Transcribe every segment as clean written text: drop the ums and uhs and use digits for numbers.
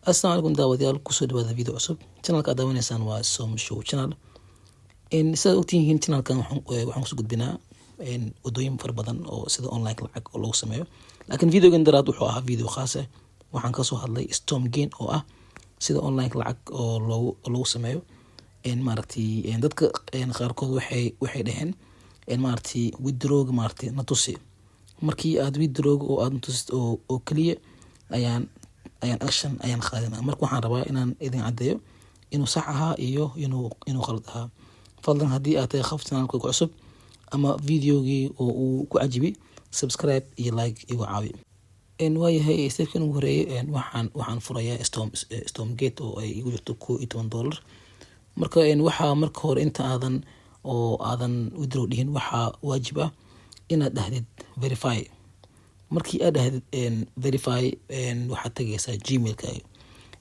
السلام عليكم داوديال kusoo dhawaada video cusub channelka aad daawaneysaan waa Som Show channel sida ogtihiin channelkan waxaan kusoo gudbinaa wadooyin fara badan oo sida online lacag oo lagu sameeyo laakiin videogan daraad wuxuu ahaa video khaas ah waxaan ka soo hadlay Stormgain oo ah sida online lacag oo lagu sameeyo maaragtay dadka qaarkood waxay dhaheen maaragtay withdraw maaragtay natusi markii aad withdraw oo aad natusid oo kaliya ayaan action ayaan qaadana marka waxaan rabaa inaan idin cadeeyo inuu sax ahaa iyo inuu qalad ahaa fadlan hadii aad tahay channelka cusub ama videogii oo uu ku cajibi subscribe iyo like igu caawi waayahay stepkan ugu horeeyay waxaan furayaa Stormgate oo ay igu jirto $12 marka waxa marka hore inta aadan withdraw dhihin waxa waajib ah inaad dhahdid verify markii aad dhahdid verify waxa tagaysaa gmail-kaaga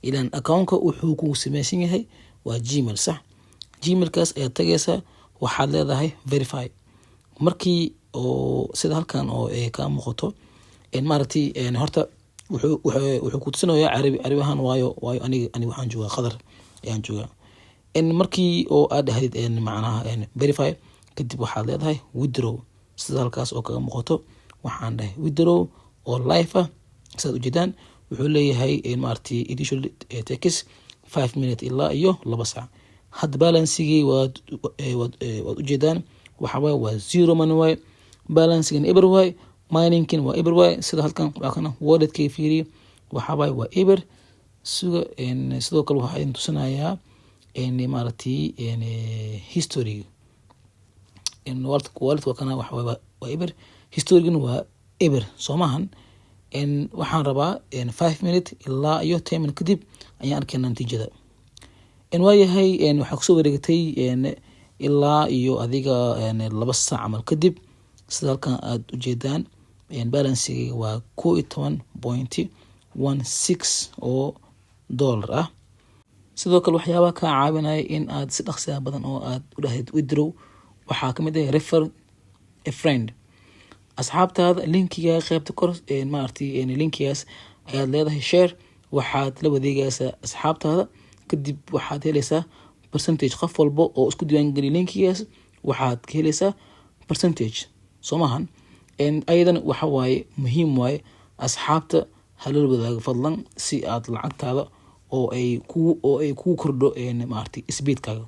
ilaan account-ka wuxuu ku samaysan yahay waa gmail sax gmail-kaas aad tagaysaa waxaad leedahay verify markii oo sida halkan oo ka muuqato maaragtay horta wuxuu ku tusinayaa carabi ahaan waayo aniga waxaan joogaa Qatar ayaan joogaa markii oo aad dhahdid macnaha verify kadib waxaad leedahay withdraw sida halkaas oo kaga muuqato waxaan dhahay withdraw oo live ah saad u jeedaan wuxuu leeyahay maaragtay initial takes 5 minutes ilaa iyo 2 saac had balance-gii waad u jeedaan waxa waa 0 man way balance-gii eber way mining-kin waa eber way sida halkan kana wallet-kii fiiri waxa waa eber sidoo kale waxa idin tusinayaa maaragtay history wallet kana waxa waa eber history-gana waa eber soomahan waxaan rabaa 5 minutes ilaa iyo 10 minutes kadib ayaan arkaynaa natiijada waayahay waxaa kusoo wareegtay ilaa iyo adiga 2 saac camal kadib sida halkan aad u jeedaan balance-ga waa 11.16 oo dollar ah sidoo kale waxyaabaha ka caawinaya in aad si dhaqsi badan oo aad u dhahayd withdraw waxaa kamid ah refer a friend asxaabtaada linkiga qaybta kor maaragtay linkigaas ayaad leedahay share waxaad la wadeegaysaa asxaabtaada kadib waxaad helaysaa percentage qof walba oo isku diiwaan geliya linkigaas waxaad ka helaysaa percentage soomahan ayadan waxa waaye muhiim waaye asxaabta halal wadaaga fadlan si aad lacagtaada oo ay ku kordho maaragtay speedkaaga